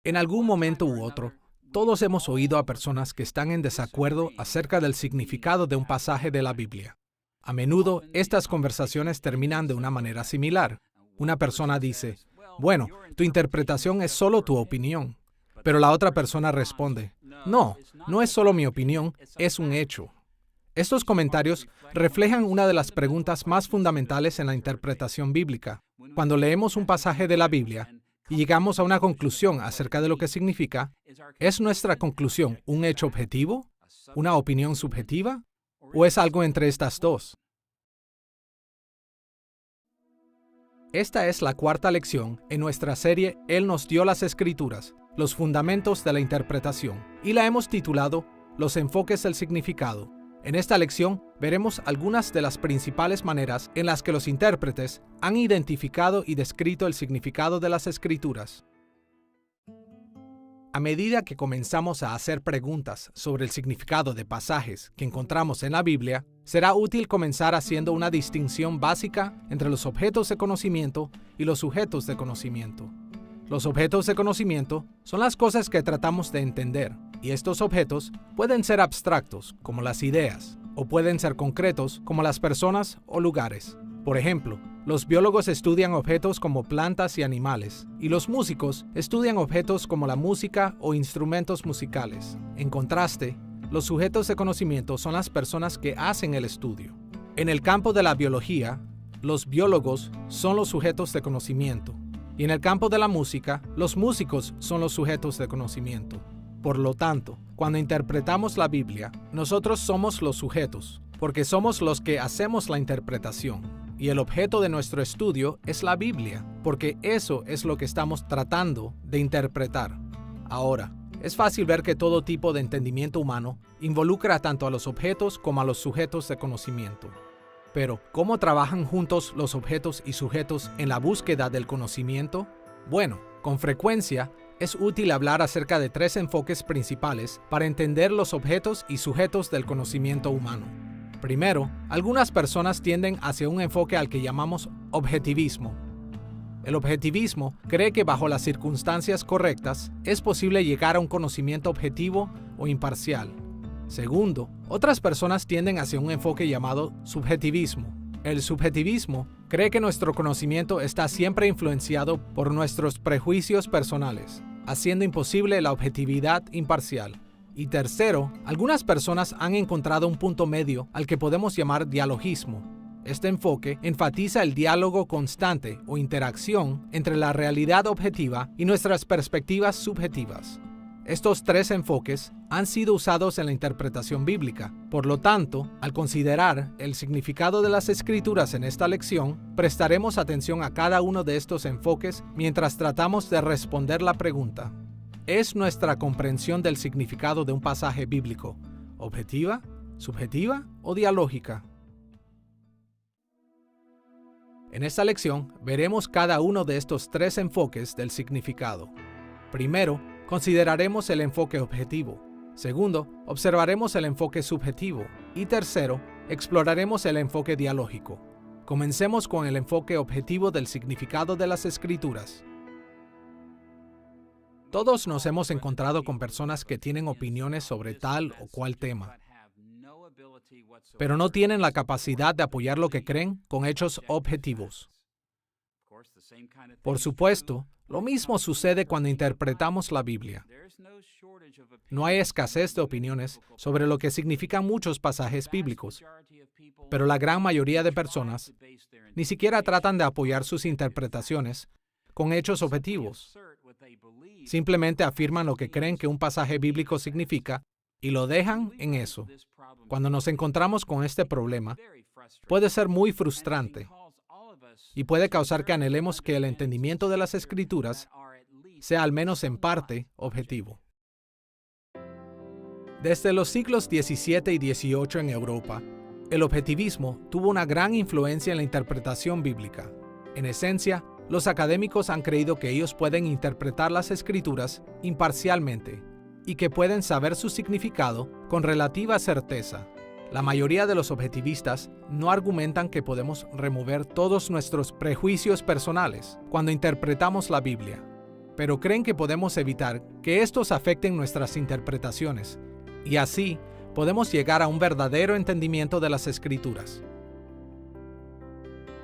En algún momento u otro, todos hemos oído a personas que están en desacuerdo acerca del significado de un pasaje de la Biblia. A menudo, estas conversaciones terminan de una manera similar. Una persona dice, bueno, tu interpretación es solo tu opinión. Pero la otra persona responde, no, no es solo mi opinión, es un hecho. Estos comentarios reflejan una de las preguntas más fundamentales en la interpretación bíblica. Cuando leemos un pasaje de la Biblia y llegamos a una conclusión acerca de lo que significa, ¿es nuestra conclusión un hecho objetivo, una opinión subjetiva, o es algo entre estas dos? Esta es la cuarta lección en nuestra serie Él nos dio las Escrituras, los fundamentos de la interpretación, y la hemos titulado Los enfoques del significado. En esta lección veremos algunas de las principales maneras en las que los intérpretes han identificado y descrito el significado de las Escrituras. A medida que comenzamos a hacer preguntas sobre el significado de pasajes que encontramos en la Biblia, será útil comenzar haciendo una distinción básica entre los objetos de conocimiento y los sujetos de conocimiento. Los objetos de conocimiento son las cosas que tratamos de entender, y estos objetos pueden ser abstractos, como las ideas, o pueden ser concretos, como las personas o lugares. Por ejemplo, los biólogos estudian objetos como plantas y animales, y los músicos estudian objetos como la música o instrumentos musicales. En contraste, los sujetos de conocimiento son las personas que hacen el estudio. En el campo de la biología, los biólogos son los sujetos de conocimiento, y en el campo de la música, los músicos son los sujetos de conocimiento. Por lo tanto, cuando interpretamos la Biblia, nosotros somos los sujetos, porque somos los que hacemos la interpretación. Y el objeto de nuestro estudio es la Biblia, porque eso es lo que estamos tratando de interpretar. Ahora, es fácil ver que todo tipo de entendimiento humano involucra tanto a los objetos como a los sujetos de conocimiento. Pero, ¿cómo trabajan juntos los objetos y sujetos en la búsqueda del conocimiento? Bueno, con frecuencia, es útil hablar acerca de tres enfoques principales para entender los objetos y sujetos del conocimiento humano. Primero, algunas personas tienden hacia un enfoque al que llamamos objetivismo. El objetivismo cree que bajo las circunstancias correctas es posible llegar a un conocimiento objetivo o imparcial. Segundo, otras personas tienden hacia un enfoque llamado subjetivismo. El subjetivismo cree que nuestro conocimiento está siempre influenciado por nuestros prejuicios personales, haciendo imposible la objetividad imparcial. Y tercero, algunas personas han encontrado un punto medio al que podemos llamar dialogismo. Este enfoque enfatiza el diálogo constante o interacción entre la realidad objetiva y nuestras perspectivas subjetivas. Estos tres enfoques han sido usados en la interpretación bíblica. Por lo tanto, al considerar el significado de las Escrituras en esta lección, prestaremos atención a cada uno de estos enfoques mientras tratamos de responder la pregunta: ¿es nuestra comprensión del significado de un pasaje bíblico objetiva, subjetiva o dialógica? En esta lección veremos cada uno de estos tres enfoques del significado. Primero, consideraremos el enfoque objetivo. Segundo, observaremos el enfoque subjetivo. Y tercero, exploraremos el enfoque dialógico. Comencemos con el enfoque objetivo del significado de las Escrituras. Todos nos hemos encontrado con personas que tienen opiniones sobre tal o cual tema, pero no tienen la capacidad de apoyar lo que creen con hechos objetivos. Por supuesto, lo mismo sucede cuando interpretamos la Biblia. No hay escasez de opiniones sobre lo que significan muchos pasajes bíblicos, pero la gran mayoría de personas ni siquiera tratan de apoyar sus interpretaciones con hechos objetivos. Simplemente afirman lo que creen que un pasaje bíblico significa y lo dejan en eso. Cuando nos encontramos con este problema, puede ser muy frustrante y puede causar que anhelemos que el entendimiento de las Escrituras sea al menos en parte objetivo. Desde los siglos XVII y XVIII en Europa, el objetivismo tuvo una gran influencia en la interpretación bíblica. En esencia, los académicos han creído que ellos pueden interpretar las Escrituras imparcialmente y que pueden saber su significado con relativa certeza. La mayoría de los objetivistas no argumentan que podemos remover todos nuestros prejuicios personales cuando interpretamos la Biblia. pero creen que podemos evitar que estos afecten nuestras interpretaciones, y así podemos llegar a un verdadero entendimiento de las Escrituras.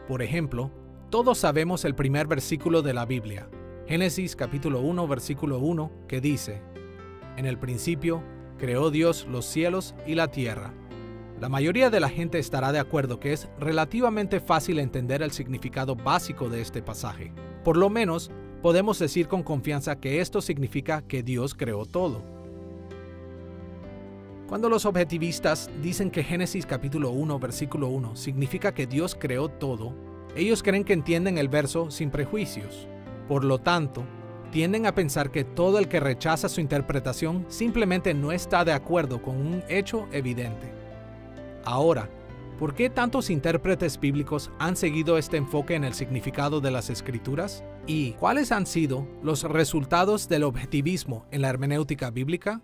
Por ejemplo, todos sabemos el primer versículo de la Biblia, Génesis capítulo 1, versículo 1, que dice: En el principio creó Dios los cielos y la tierra. La mayoría de la gente estará de acuerdo que es relativamente fácil entender el significado básico de este pasaje. Por lo menos, podemos decir con confianza que esto significa que Dios creó todo. Cuando los objetivistas dicen que Génesis capítulo 1, versículo 1 significa que Dios creó todo, ellos creen que entienden el verso sin prejuicios. Por lo tanto, tienden a pensar que todo el que rechaza su interpretación simplemente no está de acuerdo con un hecho evidente. Ahora, ¿por qué tantos intérpretes bíblicos han seguido este enfoque en el significado de las Escrituras? ¿Y cuáles han sido los resultados del objetivismo en la hermenéutica bíblica?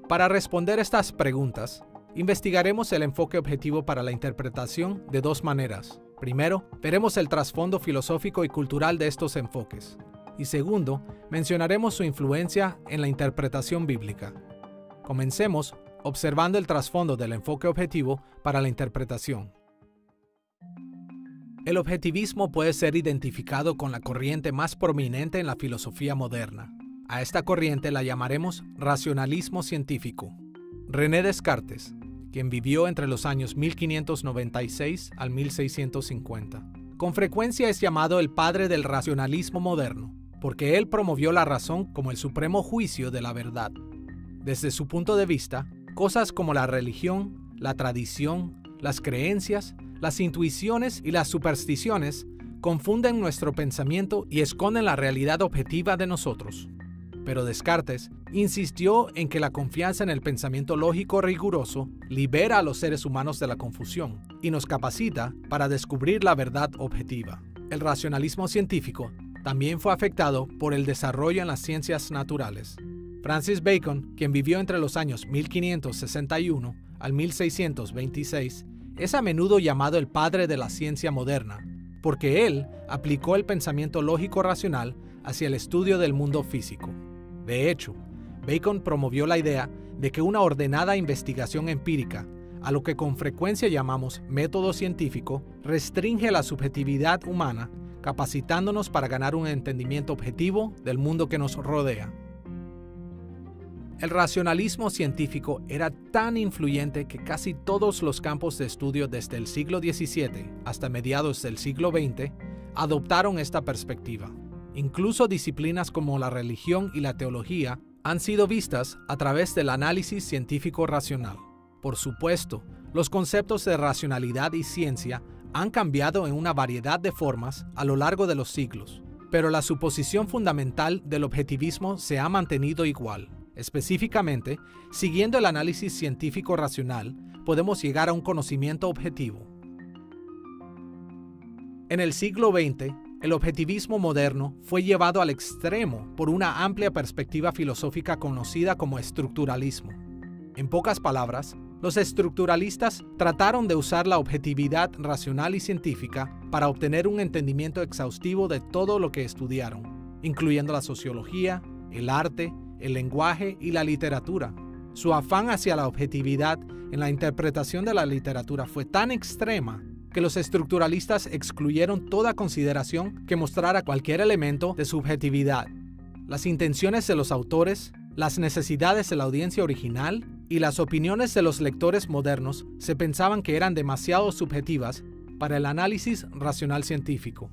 Para responder estas preguntas, investigaremos el enfoque objetivo para la interpretación de dos maneras. Primero, veremos el trasfondo filosófico y cultural de estos enfoques. Y segundo, mencionaremos su influencia en la interpretación bíblica. Comencemos observando el trasfondo del enfoque objetivo para la interpretación. El objetivismo puede ser identificado con la corriente más prominente en la filosofía moderna. A esta corriente la llamaremos racionalismo científico. René Descartes, quien vivió entre los años 1596 al 1650, con frecuencia es llamado el padre del racionalismo moderno, porque él promovió la razón como el supremo juicio de la verdad. Desde su punto de vista, cosas como la religión, la tradición, las creencias, las intuiciones y las supersticiones confunden nuestro pensamiento y esconden la realidad objetiva de nosotros. Pero Descartes insistió en que la confianza en el pensamiento lógico riguroso libera a los seres humanos de la confusión y nos capacita para descubrir la verdad objetiva. El racionalismo científico también fue afectado por el desarrollo en las ciencias naturales. Francis Bacon, quien vivió entre los años 1561 al 1626, es a menudo llamado el padre de la ciencia moderna, porque él aplicó el pensamiento lógico-racional hacia el estudio del mundo físico. De hecho, Bacon promovió la idea de que una ordenada investigación empírica, a lo que con frecuencia llamamos método científico, restringe la subjetividad humana, capacitándonos para ganar un entendimiento objetivo del mundo que nos rodea. El racionalismo científico era tan influyente que casi todos los campos de estudio desde el siglo XVII hasta mediados del siglo XX adoptaron esta perspectiva. Incluso disciplinas como la religión y la teología han sido vistas a través del análisis científico racional. Por supuesto, los conceptos de racionalidad y ciencia han cambiado en una variedad de formas a lo largo de los siglos, pero la suposición fundamental del objetivismo se ha mantenido igual. Específicamente, siguiendo el análisis científico racional, podemos llegar a un conocimiento objetivo. En el siglo XX, el objetivismo moderno fue llevado al extremo por una amplia perspectiva filosófica conocida como estructuralismo. En pocas palabras, los estructuralistas trataron de usar la objetividad racional y científica para obtener un entendimiento exhaustivo de todo lo que estudiaron, incluyendo la sociología, el arte, el lenguaje y la literatura. Su afán hacia la objetividad en la interpretación de la literatura fue tan extrema que los estructuralistas excluyeron toda consideración que mostrara cualquier elemento de subjetividad. Las intenciones de los autores, las necesidades de la audiencia original y las opiniones de los lectores modernos se pensaban que eran demasiado subjetivas para el análisis racional científico.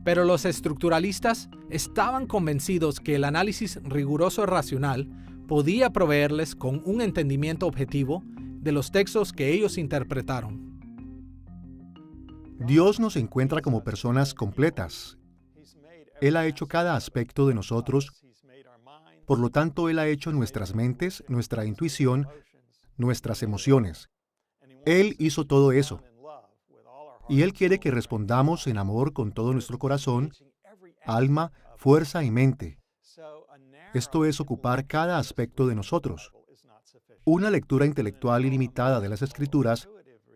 Pero los estructuralistas estaban convencidos que el análisis riguroso racional podía proveerles con un entendimiento objetivo de los textos que ellos interpretaron. Dios nos encuentra como personas completas. Él ha hecho cada aspecto de nosotros. Por lo tanto, Él ha hecho nuestras mentes, nuestra intuición, nuestras emociones. Él hizo todo eso. Y Él quiere que respondamos en amor con todo nuestro corazón, alma, fuerza y mente. Esto es ocupar cada aspecto de nosotros. Una lectura intelectual ilimitada de las Escrituras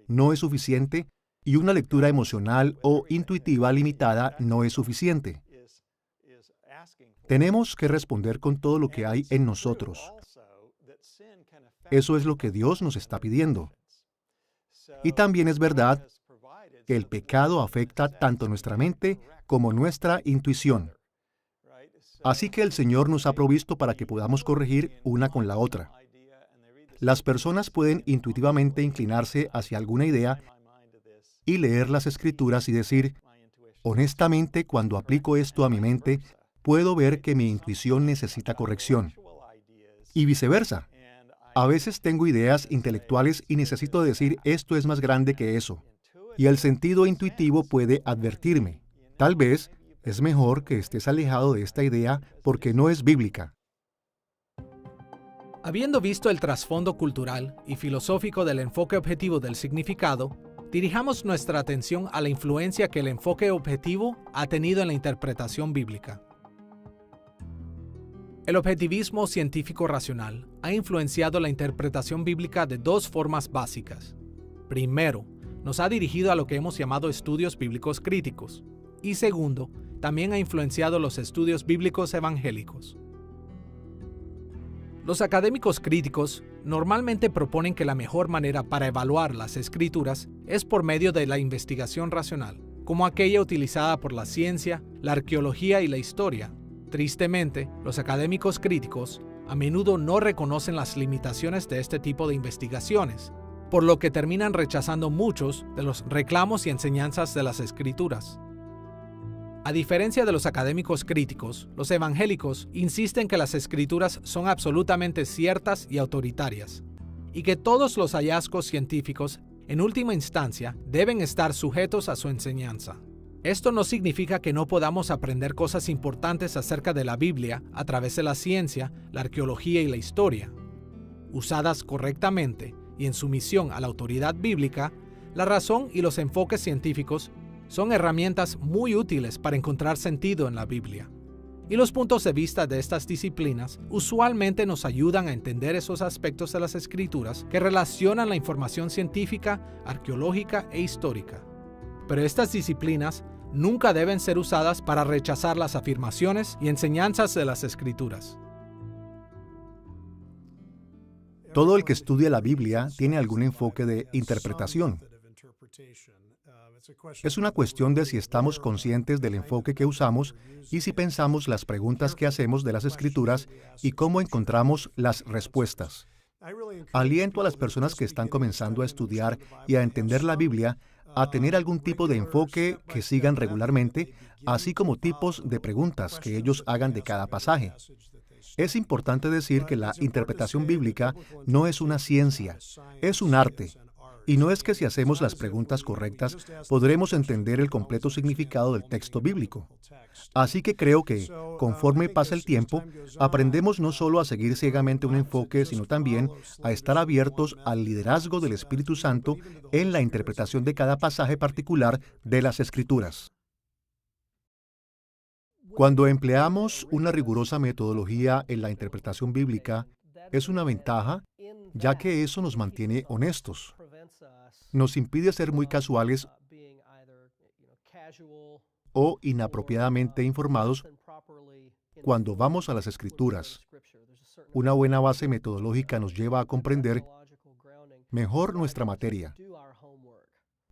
no es suficiente y una lectura emocional o intuitiva limitada no es suficiente. Tenemos que responder con todo lo que hay en nosotros. Eso es lo que Dios nos está pidiendo. Y también es verdad que el pecado afecta tanto nuestra mente como nuestra intuición. Así que el Señor nos ha provisto para que podamos corregir una con la otra. Las personas pueden intuitivamente inclinarse hacia alguna idea y leer las Escrituras y decir, honestamente, cuando aplico esto a mi mente, puedo ver que mi intuición necesita corrección. Y viceversa. A veces tengo ideas intelectuales y necesito decir, esto es más grande que eso. Y el sentido intuitivo puede advertirme. Tal vez es mejor que estés alejado de esta idea porque no es bíblica. Habiendo visto el trasfondo cultural y filosófico del enfoque objetivo del significado, dirijamos nuestra atención a la influencia que el enfoque objetivo ha tenido en la interpretación bíblica. El objetivismo científico-racional ha influenciado la interpretación bíblica de dos formas básicas. Primero, nos ha dirigido a lo que hemos llamado estudios bíblicos críticos. Y segundo, también ha influenciado los estudios bíblicos evangélicos. Los académicos críticos normalmente proponen que la mejor manera para evaluar las escrituras es por medio de la investigación racional, como aquella utilizada por la ciencia, la arqueología y la historia. Tristemente, los académicos críticos a menudo no reconocen las limitaciones de este tipo de investigaciones, por lo que terminan rechazando muchos de los reclamos y enseñanzas de las Escrituras. A diferencia de los académicos críticos, los evangélicos insisten que las Escrituras son absolutamente ciertas y autoritarias, y que todos los hallazgos científicos, en última instancia, deben estar sujetos a su enseñanza. Esto no significa que no podamos aprender cosas importantes acerca de la Biblia a través de la ciencia, la arqueología y la historia. Usadas correctamente y en sumisión a la autoridad bíblica, la razón y los enfoques científicos son herramientas muy útiles para encontrar sentido en la Biblia. Y los puntos de vista de estas disciplinas usualmente nos ayudan a entender esos aspectos de las Escrituras que relacionan la información científica, arqueológica e histórica. Pero estas disciplinas nunca deben ser usadas para rechazar las afirmaciones y enseñanzas de las Escrituras. Todo el que estudia la Biblia tiene algún enfoque de interpretación. Es una cuestión de si estamos conscientes del enfoque que usamos y si pensamos las preguntas que hacemos de las Escrituras y cómo encontramos las respuestas. Aliento a las personas que están comenzando a estudiar y a entender la Biblia a tener algún tipo de enfoque que sigan regularmente, así como tipos de preguntas que ellos hagan de cada pasaje. Es importante decir que la interpretación bíblica no es una ciencia, es un arte. Y no es que si hacemos las preguntas correctas podremos entender el completo significado del texto bíblico. Así que creo que, conforme pasa el tiempo, aprendemos no solo a seguir ciegamente un enfoque, sino también a estar abiertos al liderazgo del Espíritu Santo en la interpretación de cada pasaje particular de las Escrituras. Cuando empleamos una rigurosa metodología en la interpretación bíblica, es una ventaja, ya que eso nos mantiene honestos. Nos impide ser muy casuales o inapropiadamente informados cuando vamos a las Escrituras. Una buena base metodológica nos lleva a comprender mejor nuestra materia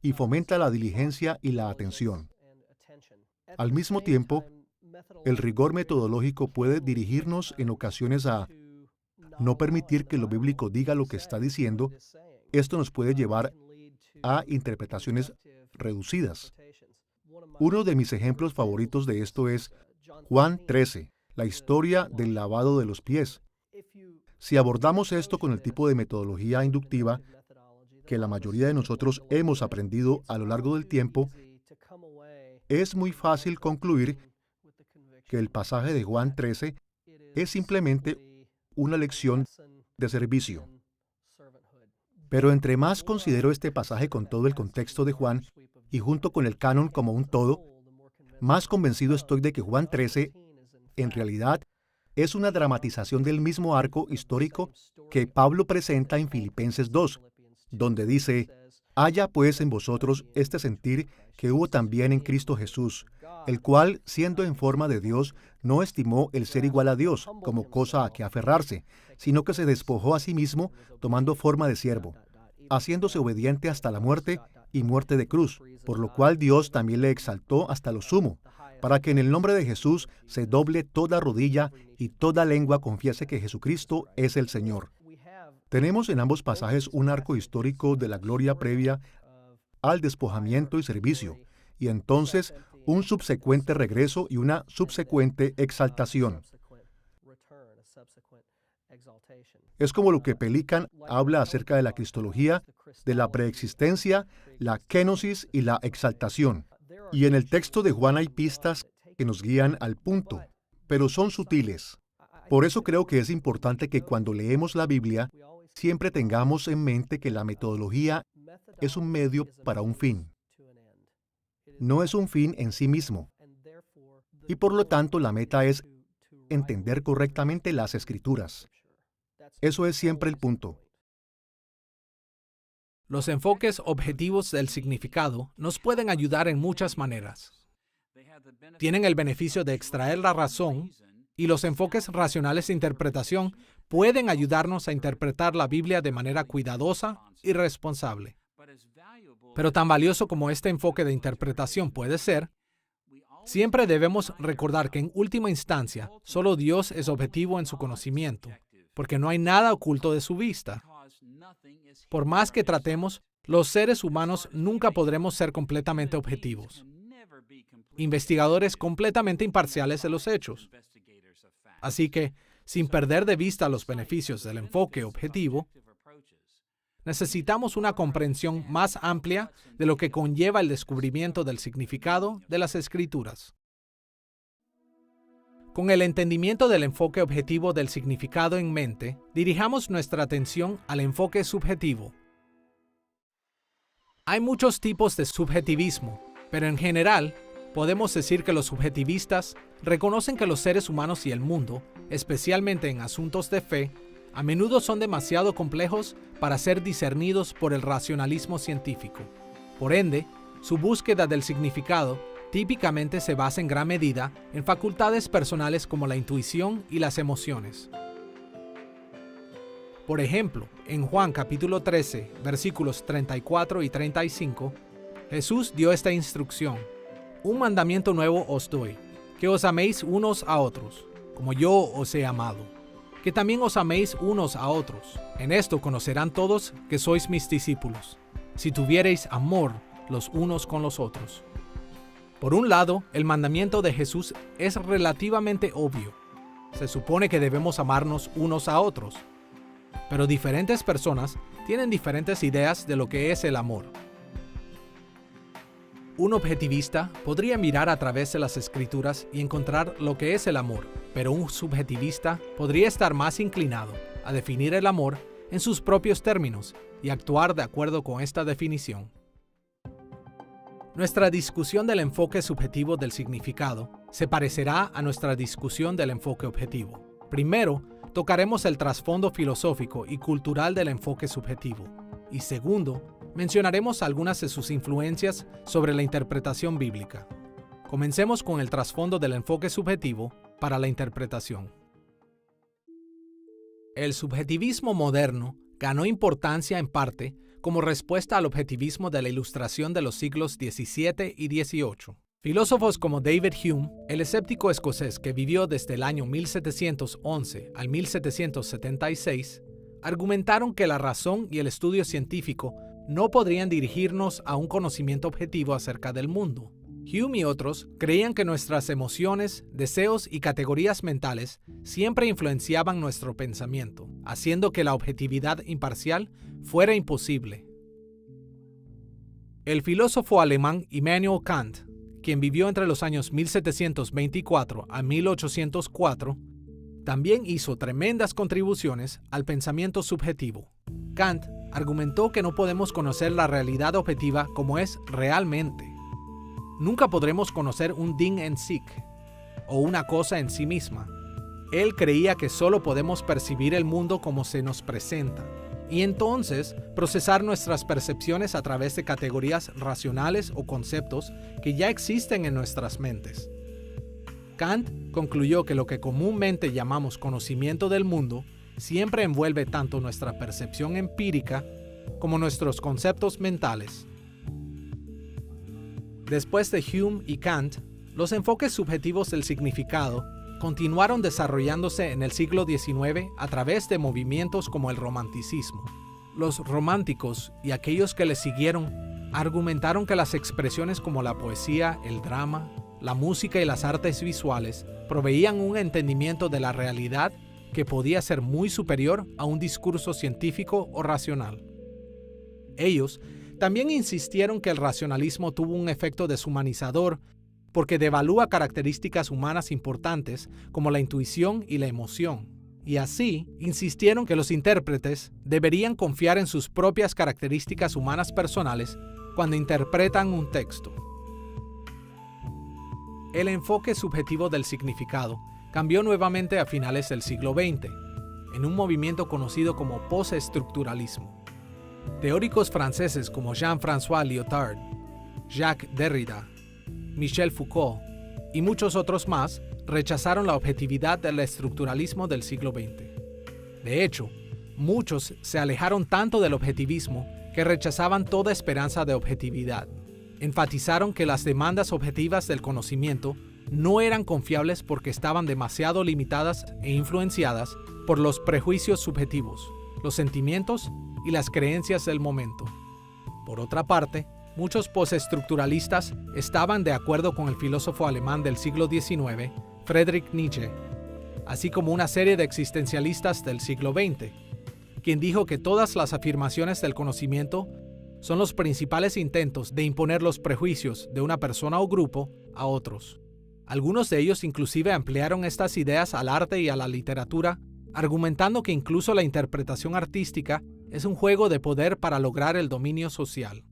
y fomenta la diligencia y la atención. Al mismo tiempo, el rigor metodológico puede dirigirnos en ocasiones a no permitir que lo bíblico diga lo que está diciendo. Esto nos puede llevar a interpretaciones reducidas. Uno de mis ejemplos favoritos de esto es Juan 13, la historia del lavado de los pies. Si abordamos esto con el tipo de metodología inductiva que la mayoría de nosotros hemos aprendido a lo largo del tiempo, es muy fácil concluir que el pasaje de Juan 13 es simplemente una lección de servicio. Pero entre más considero este pasaje con todo el contexto de Juan y junto con el canon como un todo, más convencido estoy de que Juan 13, en realidad, es una dramatización del mismo arco histórico que Pablo presenta en Filipenses 2, donde dice, Haya pues en vosotros este sentir que hubo también en Cristo Jesús, el cual, siendo en forma de Dios, no estimó el ser igual a Dios como cosa a que aferrarse, sino que se despojó a sí mismo, tomando forma de siervo, haciéndose obediente hasta la muerte y muerte de cruz, por lo cual Dios también le exaltó hasta lo sumo, para que en el nombre de Jesús se doble toda rodilla y toda lengua confiese que Jesucristo es el Señor. Tenemos en ambos pasajes un arco histórico de la gloria previa al despojamiento y servicio, y entonces un subsecuente regreso y una subsecuente exaltación. Es como lo que Pelikan habla acerca de la cristología, de la preexistencia, la kenosis y la exaltación. Y en el texto de Juan hay pistas que nos guían al punto, pero son sutiles. Por eso creo que es importante que cuando leemos la Biblia, siempre tengamos en mente que la metodología es un medio para un fin. No es un fin en sí mismo. Y por lo tanto, la meta es entender correctamente las Escrituras. Eso es siempre el punto. Los enfoques objetivos del significado nos pueden ayudar en muchas maneras. Tienen el beneficio de extraer la razón, y los enfoques racionales de interpretación pueden ayudarnos a interpretar la Biblia de manera cuidadosa y responsable. Pero tan valioso como este enfoque de interpretación puede ser, siempre debemos recordar que en última instancia, solo Dios es objetivo en su conocimiento, porque no hay nada oculto de su vista. Por más que tratemos, los seres humanos nunca podremos ser completamente objetivos, investigadores completamente imparciales de los hechos. Así que, sin perder de vista los beneficios del enfoque objetivo, necesitamos una comprensión más amplia de lo que conlleva el descubrimiento del significado de las Escrituras. Con el entendimiento del enfoque objetivo del significado en mente, dirijamos nuestra atención al enfoque subjetivo. Hay muchos tipos de subjetivismo, pero en general, podemos decir que los subjetivistas reconocen que los seres humanos y el mundo, especialmente en asuntos de fe, a menudo son demasiado complejos para ser discernidos por el racionalismo científico. Por ende, su búsqueda del significado típicamente se basa en gran medida en facultades personales como la intuición y las emociones. Por ejemplo, en Juan capítulo 13, versículos 34 y 35, Jesús dio esta instrucción: Un mandamiento nuevo os doy, que os améis unos a otros, como yo os he amado, que también os améis unos a otros. En esto conocerán todos que sois mis discípulos, si tuviereis amor los unos con los otros. Por un lado, el mandamiento de Jesús es relativamente obvio. Se supone que debemos amarnos unos a otros, pero diferentes personas tienen diferentes ideas de lo que es el amor. Un objetivista podría mirar a través de las Escrituras y encontrar lo que es el amor, pero un subjetivista podría estar más inclinado a definir el amor en sus propios términos y actuar de acuerdo con esta definición. Nuestra discusión del enfoque subjetivo del significado se parecerá a nuestra discusión del enfoque objetivo. Primero, tocaremos el trasfondo filosófico y cultural del enfoque subjetivo, y segundo, mencionaremos algunas de sus influencias sobre la interpretación bíblica. Comencemos con el trasfondo del enfoque subjetivo para la interpretación. El subjetivismo moderno ganó importancia en parte como respuesta al objetivismo de la Ilustración de los siglos XVII y XVIII. Filósofos como David Hume, el escéptico escocés que vivió desde el año 1711 al 1776, argumentaron que la razón y el estudio científico no podrían dirigirnos a un conocimiento objetivo acerca del mundo. Hume y otros creían que nuestras emociones, deseos y categorías mentales siempre influenciaban nuestro pensamiento, haciendo que la objetividad imparcial fuera imposible. El filósofo alemán Immanuel Kant, quien vivió entre los años 1724 a 1804, también hizo tremendas contribuciones al pensamiento subjetivo. Kant argumentó que no podemos conocer la realidad objetiva como es realmente. Nunca podremos conocer un Ding en sich, o una cosa en sí misma. Él creía que solo podemos percibir el mundo como se nos presenta, y entonces procesar nuestras percepciones a través de categorías racionales o conceptos que ya existen en nuestras mentes. Kant concluyó que lo que comúnmente llamamos conocimiento del mundo siempre envuelve tanto nuestra percepción empírica como nuestros conceptos mentales. Después de Hume y Kant, los enfoques subjetivos del significado continuaron desarrollándose en el siglo XIX a través de movimientos como el romanticismo. Los románticos y aquellos que les siguieron argumentaron que las expresiones como la poesía, el drama, la música y las artes visuales proveían un entendimiento de la realidad que podía ser muy superior a un discurso científico o racional. Ellos también insistieron que el racionalismo tuvo un efecto deshumanizador porque devalúa características humanas importantes como la intuición y la emoción. Y así, insistieron que los intérpretes deberían confiar en sus propias características humanas personales cuando interpretan un texto. El enfoque subjetivo del significado cambió nuevamente a finales del siglo XX, en un movimiento conocido como postestructuralismo. Teóricos franceses como Jean-François Lyotard, Jacques Derrida, Michel Foucault y muchos otros más rechazaron la objetividad del estructuralismo del siglo XX. De hecho, muchos se alejaron tanto del objetivismo que rechazaban toda esperanza de objetividad. Enfatizaron que las demandas objetivas del conocimiento no eran confiables porque estaban demasiado limitadas e influenciadas por los prejuicios subjetivos, los sentimientos y las creencias del momento. Por otra parte, muchos postestructuralistas estaban de acuerdo con el filósofo alemán del siglo XIX, Friedrich Nietzsche, así como una serie de existencialistas del siglo XX, quien dijo que todas las afirmaciones del conocimiento son los principales intentos de imponer los prejuicios de una persona o grupo a otros. Algunos de ellos inclusive ampliaron estas ideas al arte y a la literatura, argumentando que incluso la interpretación artística es un juego de poder para lograr el dominio social.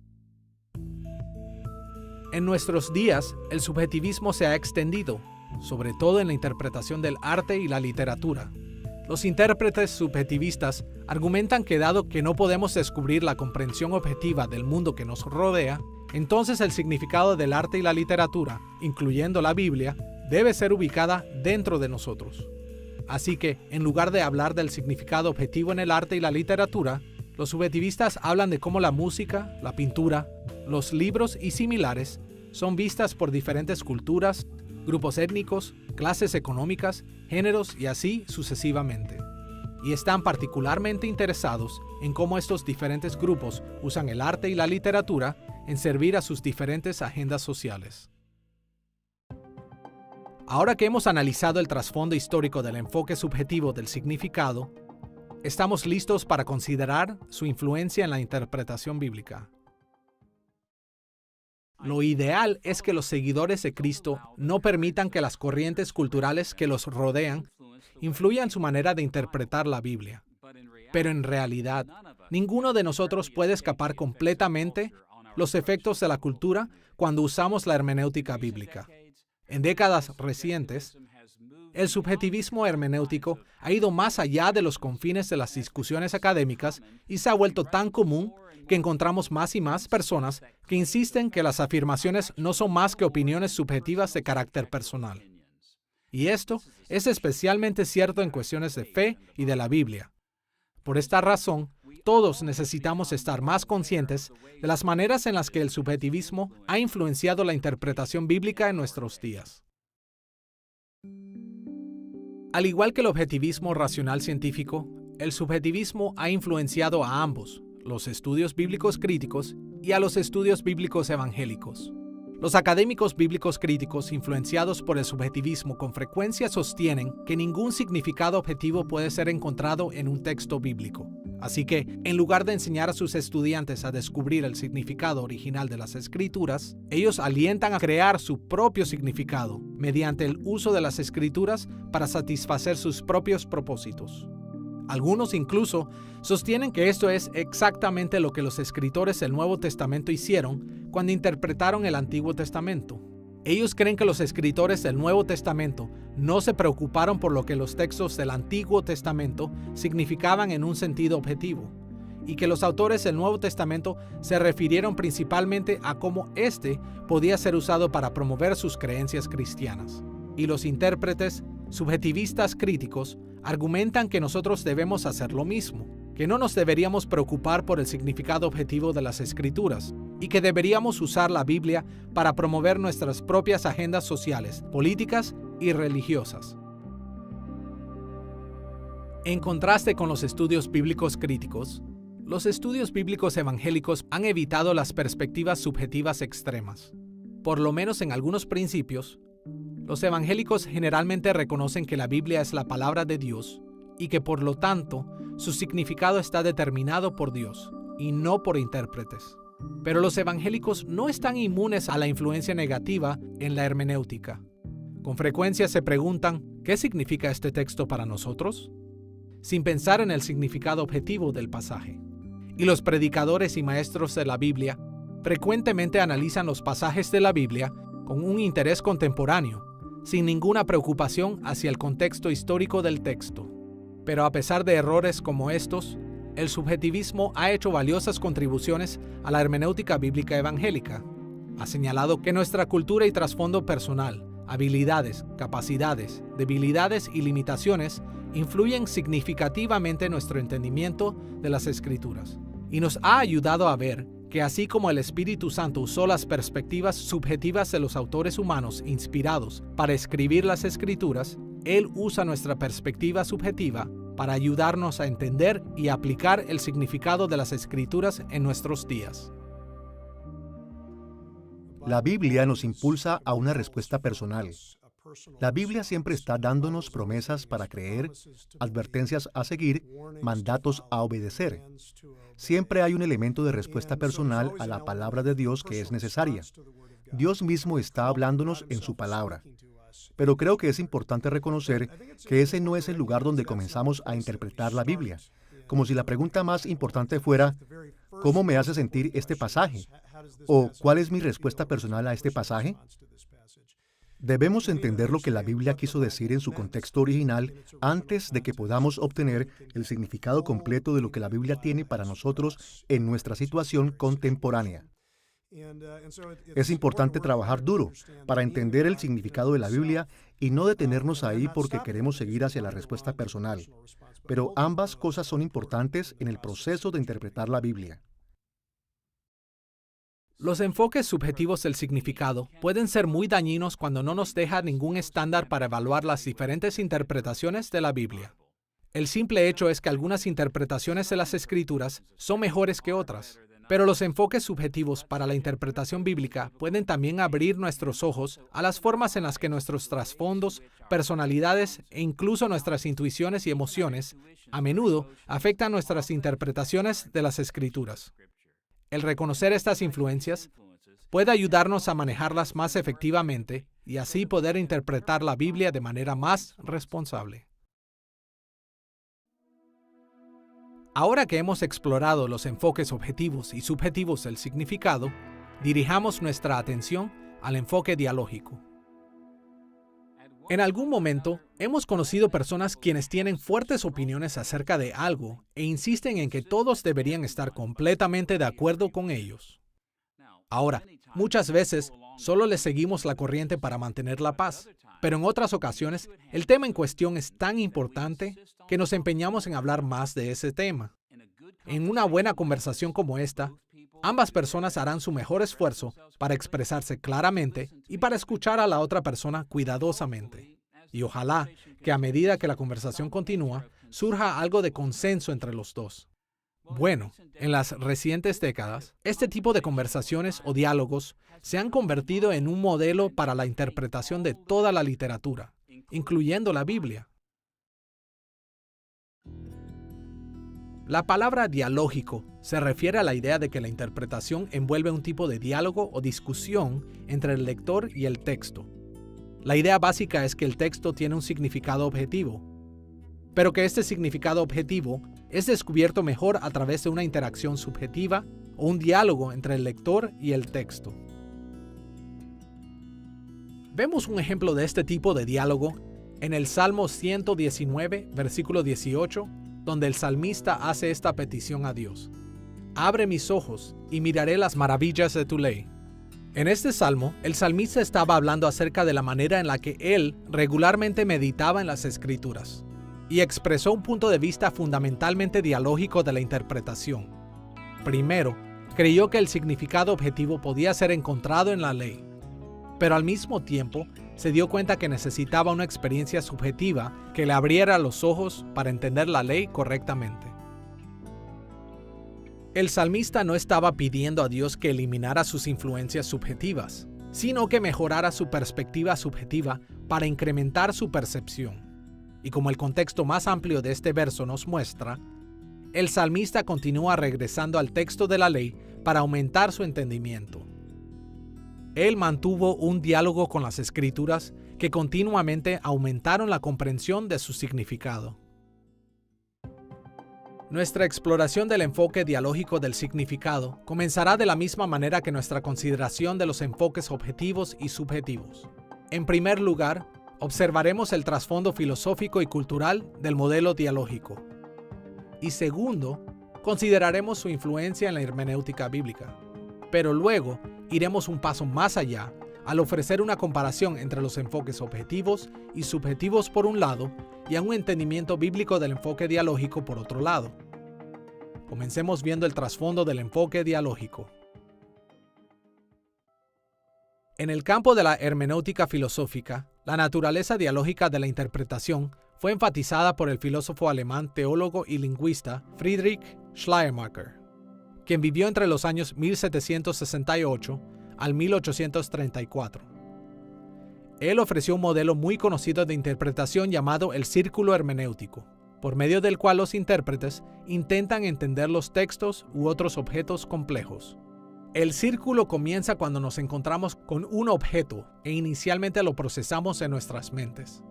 En nuestros días, el subjetivismo se ha extendido, sobre todo en la interpretación del arte y la literatura. Los intérpretes subjetivistas argumentan que dado que no podemos descubrir la comprensión objetiva del mundo que nos rodea, entonces el significado del arte y la literatura, incluyendo la Biblia, debe ser ubicada dentro de nosotros. Así que, en lugar de hablar del significado objetivo en el arte y la literatura, los subjetivistas hablan de cómo la música, la pintura, los libros y similares son vistas por diferentes culturas, grupos étnicos, clases económicas, géneros y así sucesivamente. Y están particularmente interesados en cómo estos diferentes grupos usan el arte y la literatura en servir a sus diferentes agendas sociales. Ahora que hemos analizado el trasfondo histórico del enfoque subjetivo del significado, estamos listos para considerar su influencia en la interpretación bíblica. Lo ideal es que los seguidores de Cristo no permitan que las corrientes culturales que los rodean influyan su manera de interpretar la Biblia. Pero en realidad, ninguno de nosotros puede escapar completamente los efectos de la cultura cuando usamos la hermenéutica bíblica. En décadas recientes, el subjetivismo hermenéutico ha ido más allá de los confines de las discusiones académicas y se ha vuelto tan común que encontramos más y más personas que insisten que las afirmaciones no son más que opiniones subjetivas de carácter personal. Y esto es especialmente cierto en cuestiones de fe y de la Biblia. Por esta razón, todos necesitamos estar más conscientes de las maneras en las que el subjetivismo ha influenciado la interpretación bíblica en nuestros días. Al igual que el objetivismo racional científico, el subjetivismo ha influenciado a ambos, los estudios bíblicos críticos y a los estudios bíblicos evangélicos. Los académicos bíblicos críticos influenciados por el subjetivismo con frecuencia sostienen que ningún significado objetivo puede ser encontrado en un texto bíblico. Así que, en lugar de enseñar a sus estudiantes a descubrir el significado original de las Escrituras, ellos alientan a crear su propio significado mediante el uso de las Escrituras para satisfacer sus propios propósitos. Algunos incluso sostienen que esto es exactamente lo que los escritores del Nuevo Testamento hicieron cuando interpretaron el Antiguo Testamento. Ellos creen que los escritores del Nuevo Testamento no se preocuparon por lo que los textos del Antiguo Testamento significaban en un sentido objetivo. y que los autores del Nuevo Testamento se refirieron principalmente a cómo éste podía ser usado para promover sus creencias cristianas. Y los intérpretes, subjetivistas críticos, argumentan que nosotros debemos hacer lo mismo, que no nos deberíamos preocupar por el significado objetivo de las Escrituras, y que deberíamos usar la Biblia para promover nuestras propias agendas sociales, políticas y religiosas. En contraste con los estudios bíblicos críticos, los estudios bíblicos evangélicos han evitado las perspectivas subjetivas extremas. Por lo menos en algunos principios, los evangélicos generalmente reconocen que la Biblia es la palabra de Dios y que por lo tanto su significado está determinado por Dios y no por intérpretes. Pero los evangélicos no están inmunes a la influencia negativa en la hermenéutica. Con frecuencia se preguntan, ¿qué significa este texto para nosotros?, sin pensar en el significado objetivo del pasaje. Y los predicadores y maestros de la Biblia frecuentemente analizan los pasajes de la Biblia con un interés contemporáneo, sin ninguna preocupación hacia el contexto histórico del texto. Pero a pesar de errores como estos, el subjetivismo ha hecho valiosas contribuciones a la hermenéutica bíblica evangélica. Ha señalado que nuestra cultura y trasfondo personal, habilidades, capacidades, debilidades y limitaciones influyen significativamente en nuestro entendimiento de las Escrituras, y nos ha ayudado a ver que así como el Espíritu Santo usó las perspectivas subjetivas de los autores humanos inspirados para escribir las Escrituras, Él usa nuestra perspectiva subjetiva para ayudarnos a entender y aplicar el significado de las Escrituras en nuestros días. La Biblia nos impulsa a una respuesta personal. La Biblia siempre está dándonos promesas para creer, advertencias a seguir, mandatos a obedecer. Siempre hay un elemento de respuesta personal a la palabra de Dios que es necesaria. Dios mismo está hablándonos en su palabra. Pero creo que es importante reconocer que ese no es el lugar donde comenzamos a interpretar la Biblia, como si la pregunta más importante fuera, ¿cómo me hace sentir este pasaje? ¿O cuál es mi respuesta personal a este pasaje? Debemos entender lo que la Biblia quiso decir en su contexto original antes de que podamos obtener el significado completo de lo que la Biblia tiene para nosotros en nuestra situación contemporánea. Es importante trabajar duro para entender el significado de la Biblia y no detenernos ahí porque queremos seguir hacia la respuesta personal. Pero ambas cosas son importantes en el proceso de interpretar la Biblia. Los enfoques subjetivos del significado pueden ser muy dañinos cuando no nos deja ningún estándar para evaluar las diferentes interpretaciones de la Biblia. El simple hecho es que algunas interpretaciones de las Escrituras son mejores que otras, pero los enfoques subjetivos para la interpretación bíblica pueden también abrir nuestros ojos a las formas en las que nuestros trasfondos, personalidades e incluso nuestras intuiciones y emociones a menudo afectan nuestras interpretaciones de las Escrituras. El reconocer estas influencias puede ayudarnos a manejarlas más efectivamente y así poder interpretar la Biblia de manera más responsable. Ahora que hemos explorado los enfoques objetivos y subjetivos del significado, dirijamos nuestra atención al enfoque dialógico. En algún momento, hemos conocido personas quienes tienen fuertes opiniones acerca de algo e insisten en que todos deberían estar completamente de acuerdo con ellos. Ahora, muchas veces, solo les seguimos la corriente para mantener la paz, pero en otras ocasiones, el tema en cuestión es tan importante que nos empeñamos en hablar más de ese tema. En una buena conversación como esta, ambas personas harán su mejor esfuerzo para expresarse claramente y para escuchar a la otra persona cuidadosamente. Y ojalá que a medida que la conversación continúa, surja algo de consenso entre los dos. Bueno, en las recientes décadas, este tipo de conversaciones o diálogos se han convertido en un modelo para la interpretación de toda la literatura, incluyendo la Biblia. La palabra dialógico se refiere a la idea de que la interpretación envuelve un tipo de diálogo o discusión entre el lector y el texto. La idea básica es que el texto tiene un significado objetivo, pero que este significado objetivo es descubierto mejor a través de una interacción subjetiva o un diálogo entre el lector y el texto. Vemos un ejemplo de este tipo de diálogo en el Salmo 119, versículo 18, donde el salmista hace esta petición a Dios: abre mis ojos y miraré las maravillas de tu ley. En este salmo, el salmista estaba hablando acerca de la manera en la que él regularmente meditaba en las Escrituras y expresó un punto de vista fundamentalmente dialógico de la interpretación. Primero, creyó que el significado objetivo podía ser encontrado en la ley, pero al mismo tiempo se dio cuenta que necesitaba una experiencia subjetiva que le abriera los ojos para entender la ley correctamente. El salmista no estaba pidiendo a Dios que eliminara sus influencias subjetivas, sino que mejorara su perspectiva subjetiva para incrementar su percepción. Y como el contexto más amplio de este verso nos muestra, el salmista continúa regresando al texto de la ley para aumentar su entendimiento. Él mantuvo un diálogo con las Escrituras que continuamente aumentaron la comprensión de su significado. Nuestra exploración del enfoque dialógico del significado comenzará de la misma manera que nuestra consideración de los enfoques objetivos y subjetivos. En primer lugar, observaremos el trasfondo filosófico y cultural del modelo dialógico. Y segundo, consideraremos su influencia en la hermenéutica bíblica. Pero luego, iremos un paso más allá al ofrecer una comparación entre los enfoques objetivos y subjetivos por un lado y a un entendimiento bíblico del enfoque dialógico por otro lado. Comencemos viendo el trasfondo del enfoque dialógico. En el campo de la hermenéutica filosófica, la naturaleza dialógica de la interpretación fue enfatizada por el filósofo alemán, teólogo y lingüista Friedrich Schleiermacher, quien vivió entre los años 1768 al 1834. Él ofreció un modelo muy conocido de interpretación llamado el círculo hermenéutico, por medio del cual los intérpretes intentan entender los textos u otros objetos complejos. El círculo comienza cuando nos encontramos con un objeto e inicialmente lo procesamos en nuestras mentes.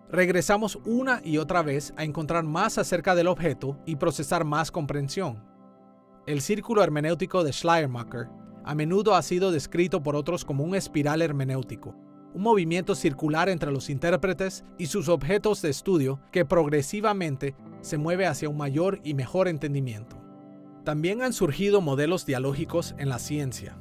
Regresamos una y otra vez a encontrar más acerca del objeto y procesar más comprensión. El círculo hermenéutico de Schleiermacher a menudo ha sido descrito por otros como un espiral hermenéutico, un movimiento circular entre los intérpretes y sus objetos de estudio que progresivamente se mueve hacia un mayor y mejor entendimiento. También han surgido modelos dialógicos en la ciencia.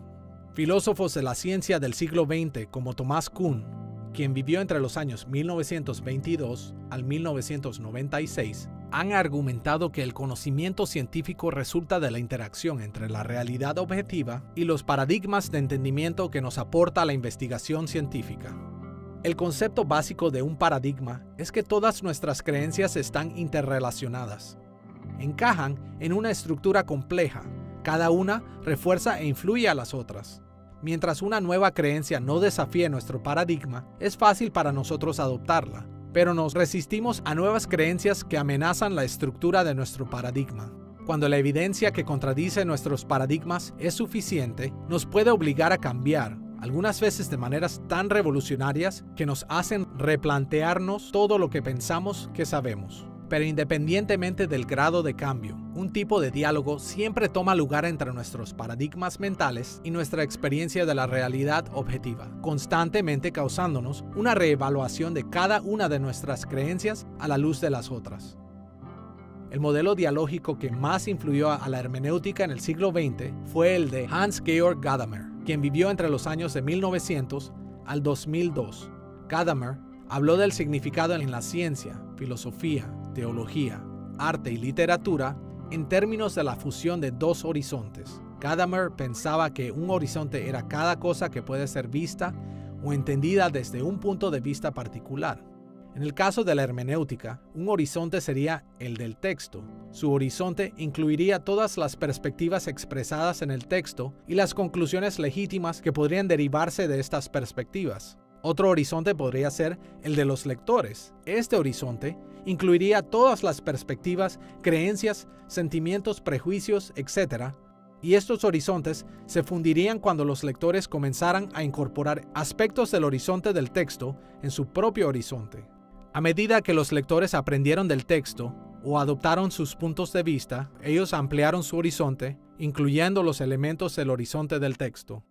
Filósofos de la ciencia del siglo XX como Thomas Kuhn, quien vivió entre los años 1922 al 1996, han argumentado que el conocimiento científico resulta de la interacción entre la realidad objetiva y los paradigmas de entendimiento que nos aporta la investigación científica. El concepto básico de un paradigma es que todas nuestras creencias están interrelacionadas. Encajan en una estructura compleja, cada una refuerza e influye a las otras. Mientras una nueva creencia no desafíe nuestro paradigma, es fácil para nosotros adoptarla, pero nos resistimos a nuevas creencias que amenazan la estructura de nuestro paradigma. Cuando la evidencia que contradice nuestros paradigmas es suficiente, nos puede obligar a cambiar, algunas veces de maneras tan revolucionarias que nos hacen replantearnos todo lo que pensamos que sabemos. Pero independientemente del grado de cambio, un tipo de diálogo siempre toma lugar entre nuestros paradigmas mentales y nuestra experiencia de la realidad objetiva, constantemente causándonos una reevaluación de cada una de nuestras creencias a la luz de las otras. El modelo dialógico que más influyó a la hermenéutica en el siglo XX fue el de Hans-Georg Gadamer, quien vivió entre los años de 1900 al 2002. Gadamer habló del significado en la ciencia, filosofía, teología, arte y literatura en términos de la fusión de dos horizontes. Gadamer pensaba que un horizonte era cada cosa que puede ser vista o entendida desde un punto de vista particular. En el caso de la hermenéutica, un horizonte sería el del texto. Su horizonte incluiría todas las perspectivas expresadas en el texto y las conclusiones legítimas que podrían derivarse de estas perspectivas. Otro horizonte podría ser el de los lectores. Este horizonte incluiría todas las perspectivas, creencias, sentimientos, prejuicios, etc. Y estos horizontes se fundirían cuando los lectores comenzaran a incorporar aspectos del horizonte del texto en su propio horizonte. A medida que los lectores aprendieron del texto o adoptaron sus puntos de vista, ellos ampliaron su horizonte, incluyendo los elementos del horizonte del texto.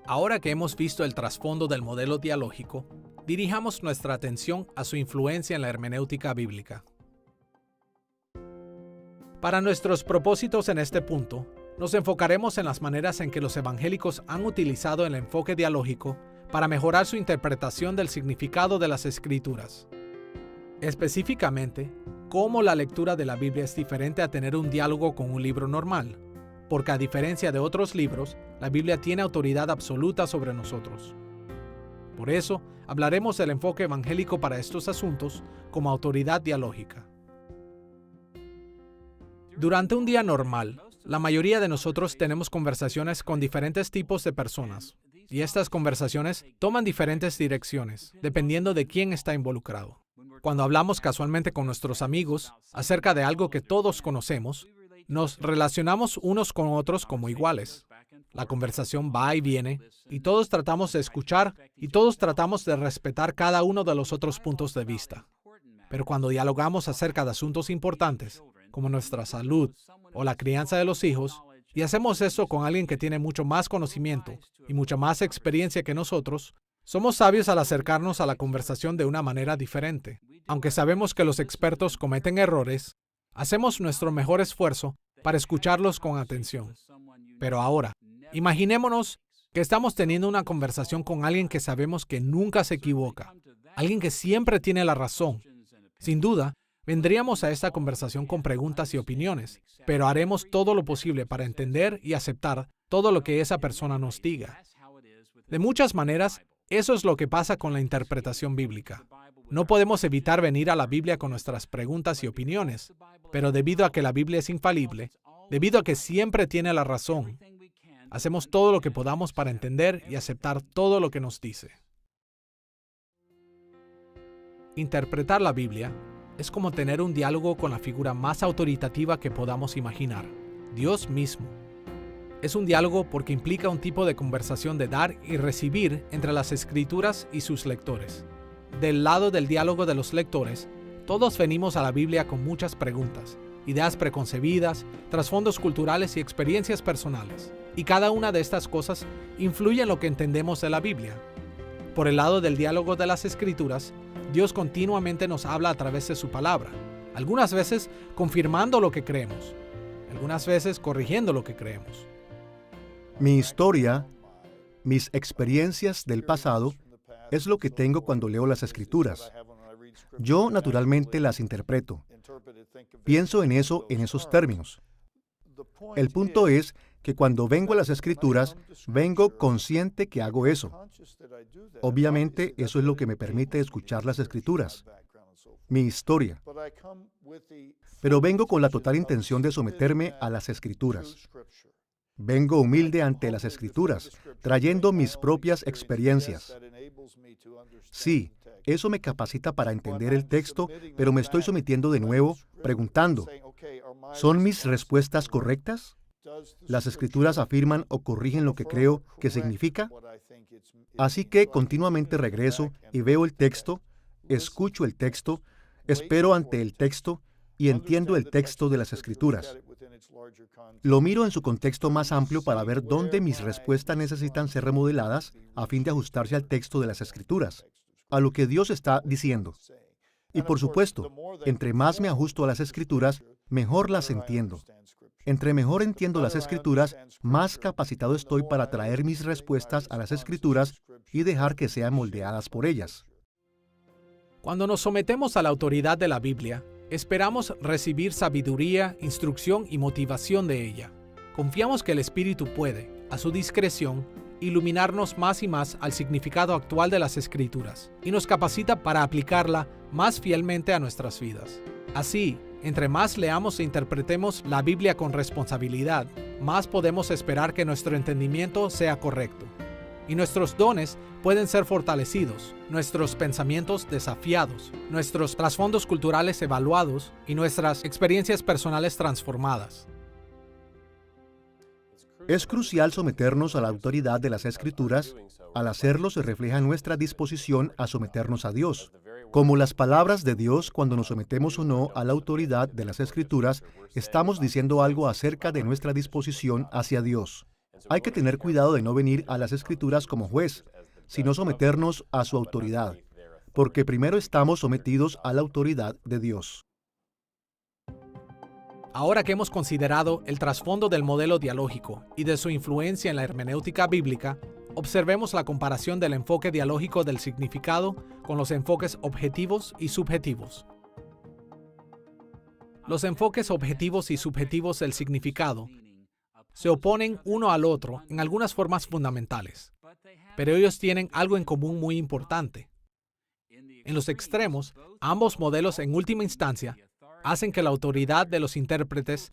Ahora que hemos visto el trasfondo del modelo dialógico, dirijamos nuestra atención a su influencia en la hermenéutica bíblica. Para nuestros propósitos en este punto, nos enfocaremos en las maneras en que los evangélicos han utilizado el enfoque dialógico para mejorar su interpretación del significado de las Escrituras. Específicamente, cómo la lectura de la Biblia es diferente a tener un diálogo con un libro normal, porque a diferencia de otros libros, la Biblia tiene autoridad absoluta sobre nosotros. Por eso, hablaremos del enfoque evangélico para estos asuntos como autoridad dialógica. Durante un día normal, la mayoría de nosotros tenemos conversaciones con diferentes tipos de personas, y estas conversaciones toman diferentes direcciones, dependiendo de quién está involucrado. Cuando hablamos casualmente con nuestros amigos acerca de algo que todos conocemos, nos relacionamos unos con otros como iguales. La conversación va y viene, y todos tratamos de escuchar y todos tratamos de respetar cada uno de los otros puntos de vista. Pero cuando dialogamos acerca de asuntos importantes, como nuestra salud o la crianza de los hijos, y hacemos eso con alguien que tiene mucho más conocimiento y mucha más experiencia que nosotros, somos sabios al acercarnos a la conversación de una manera diferente. Aunque sabemos que los expertos cometen errores, hacemos nuestro mejor esfuerzo para escucharlos con atención. Pero ahora, imaginémonos que estamos teniendo una conversación con alguien que sabemos que nunca se equivoca, alguien que siempre tiene la razón. Sin duda, vendríamos a esta conversación con preguntas y opiniones, pero haremos todo lo posible para entender y aceptar todo lo que esa persona nos diga. De muchas maneras, eso es lo que pasa con la interpretación bíblica. No podemos evitar venir a la Biblia con nuestras preguntas y opiniones, pero debido a que la Biblia es infalible, debido a que siempre tiene la razón, hacemos todo lo que podamos para entender y aceptar todo lo que nos dice. Interpretar la Biblia es como tener un diálogo con la figura más autoritativa que podamos imaginar, Dios mismo. Es un diálogo porque implica un tipo de conversación de dar y recibir entre las Escrituras y sus lectores. Del lado del diálogo de los lectores, todos venimos a la Biblia con muchas preguntas, ideas preconcebidas, trasfondos culturales y experiencias personales. Y cada una de estas cosas influye en lo que entendemos de la Biblia. Por el lado del diálogo de las Escrituras, Dios continuamente nos habla a través de su palabra, algunas veces confirmando lo que creemos, algunas veces corrigiendo lo que creemos. Mi historia, mis experiencias del pasado, es lo que tengo cuando leo las Escrituras. Yo naturalmente las interpreto. Pienso en eso en esos términos. El punto es que cuando vengo a las Escrituras, vengo consciente que hago eso. Obviamente, eso es lo que me permite escuchar las Escrituras, mi historia. Pero vengo con la total intención de someterme a las Escrituras. Vengo humilde ante las Escrituras, trayendo mis propias experiencias. Sí, eso me capacita para entender el texto, pero me estoy sometiendo de nuevo, preguntando, ¿son mis respuestas correctas? ¿Las Escrituras afirman o corrigen lo que creo que significa? Así que continuamente regreso y veo el texto, escucho el texto, espero ante el texto y entiendo el texto de las Escrituras. Lo miro en su contexto más amplio para ver dónde mis respuestas necesitan ser remodeladas a fin de ajustarse al texto de las Escrituras, a lo que Dios está diciendo. Y por supuesto, entre más me ajusto a las Escrituras, mejor las entiendo. Entre mejor entiendo las Escrituras, más capacitado estoy para traer mis respuestas a las Escrituras y dejar que sean moldeadas por ellas. Cuando nos sometemos a la autoridad de la Biblia, esperamos recibir sabiduría, instrucción y motivación de ella. Confiamos que el Espíritu puede, a su discreción, iluminarnos más y más al significado actual de las Escrituras y nos capacita para aplicarla más fielmente a nuestras vidas. Así, entre más leamos e interpretemos la Biblia con responsabilidad, más podemos esperar que nuestro entendimiento sea correcto. Y nuestros dones pueden ser fortalecidos, nuestros pensamientos desafiados, nuestros trasfondos culturales evaluados y nuestras experiencias personales transformadas. Es crucial someternos a la autoridad de las Escrituras. Al hacerlo se refleja nuestra disposición a someternos a Dios. Como las palabras de Dios, cuando nos sometemos o no a la autoridad de las Escrituras, estamos diciendo algo acerca de nuestra disposición hacia Dios. Hay que tener cuidado de no venir a las Escrituras como juez, sino someternos a su autoridad. porque primero estamos sometidos a la autoridad de Dios. Ahora que hemos considerado el trasfondo del modelo dialógico y de su influencia en la hermenéutica bíblica, observemos la comparación del enfoque dialógico del significado con los enfoques objetivos y subjetivos. Los enfoques objetivos y subjetivos del significado se oponen uno al otro en algunas formas fundamentales, pero ellos tienen algo en común muy importante. En los extremos, ambos modelos en última instancia hacen que la autoridad de los intérpretes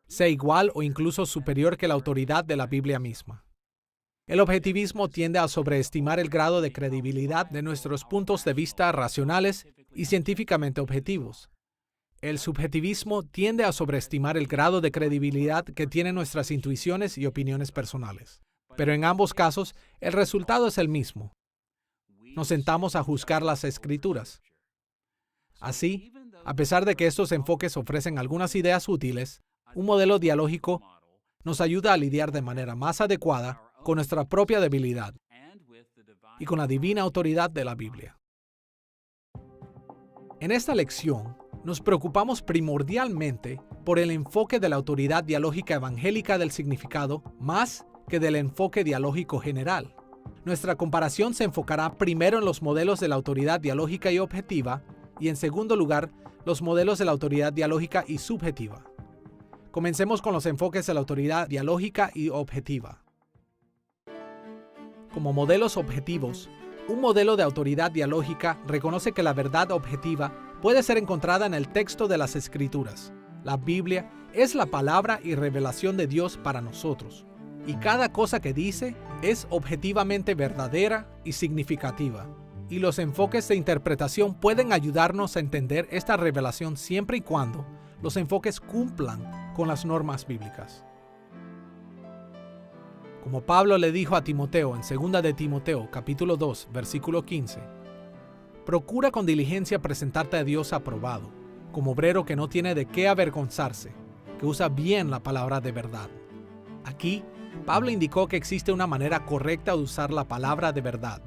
sea igual o incluso superior que la autoridad de la Biblia misma. El objetivismo tiende a sobreestimar el grado de credibilidad de nuestros puntos de vista racionales y científicamente objetivos. El subjetivismo tiende a sobreestimar el grado de credibilidad que tienen nuestras intuiciones y opiniones personales. Pero en ambos casos, el resultado es el mismo. Nos sentamos a juzgar las Escrituras. Así, a pesar de que estos enfoques ofrecen algunas ideas útiles, un modelo dialógico nos ayuda a lidiar de manera más adecuada con nuestra propia debilidad y con la divina autoridad de la Biblia. En esta lección, nos preocupamos primordialmente por el enfoque de la autoridad dialógica evangélica del significado más que del enfoque dialógico general. Nuestra comparación se enfocará primero en los modelos de la autoridad dialógica y objetiva y en segundo lugar, los modelos de la autoridad dialógica y subjetiva. Comencemos con los enfoques de la autoridad dialógica y objetiva. Como modelos objetivos, un modelo de autoridad dialógica reconoce que la verdad objetiva puede ser encontrada en el texto de las Escrituras. La Biblia es la palabra y revelación de Dios para nosotros, y cada cosa que dice es objetivamente verdadera y significativa. Y los enfoques de interpretación pueden ayudarnos a entender esta revelación siempre y cuando los enfoques cumplan con las normas bíblicas. Como Pablo le dijo a Timoteo en 2 de Timoteo, capítulo 2, versículo 15, procura con diligencia presentarte a Dios aprobado, como obrero que no tiene de qué avergonzarse, que usa bien la palabra de verdad. Aquí, Pablo indicó que existe una manera correcta de usar la palabra de verdad.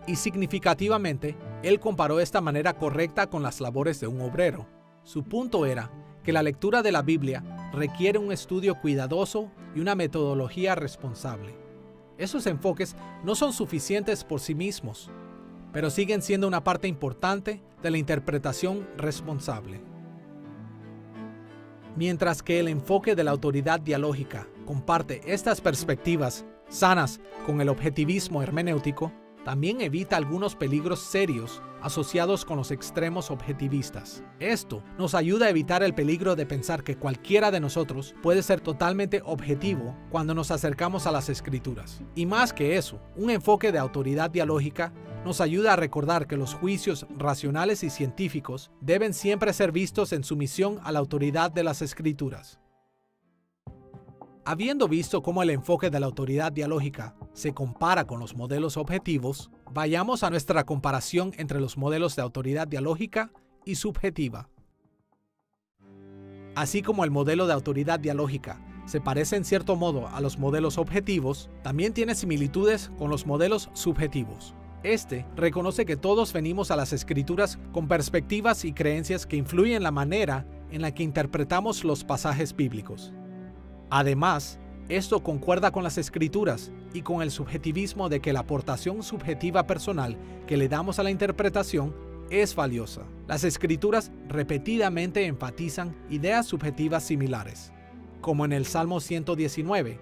Y significativamente, él comparó esta manera correcta con las labores de un obrero. Su punto era que la lectura de la Biblia requiere un estudio cuidadoso y una metodología responsable. Esos enfoques no son suficientes por sí mismos, pero siguen siendo una parte importante de la interpretación responsable. Mientras que el enfoque de la autoridad dialógica comparte estas perspectivas sanas con el objetivismo hermenéutico, también evita algunos peligros serios asociados con los extremos objetivistas. Esto nos ayuda a evitar el peligro de pensar que cualquiera de nosotros puede ser totalmente objetivo cuando nos acercamos a las Escrituras. Y más que eso, un enfoque de autoridad dialógica nos ayuda a recordar que los juicios racionales y científicos deben siempre ser vistos en sumisión a la autoridad de las Escrituras. Habiendo visto cómo el enfoque de la autoridad dialógica se compara con los modelos objetivos, vayamos a nuestra comparación entre los modelos de autoridad dialógica y subjetiva. Así como el modelo de autoridad dialógica se parece en cierto modo a los modelos objetivos, también tiene similitudes con los modelos subjetivos. Este reconoce que todos venimos a las Escrituras con perspectivas y creencias que influyen en la manera en la que interpretamos los pasajes bíblicos. Además, esto concuerda con las Escrituras y con el subjetivismo de que la aportación subjetiva personal que le damos a la interpretación es valiosa. Las Escrituras repetidamente enfatizan ideas subjetivas similares, como en el Salmo 119,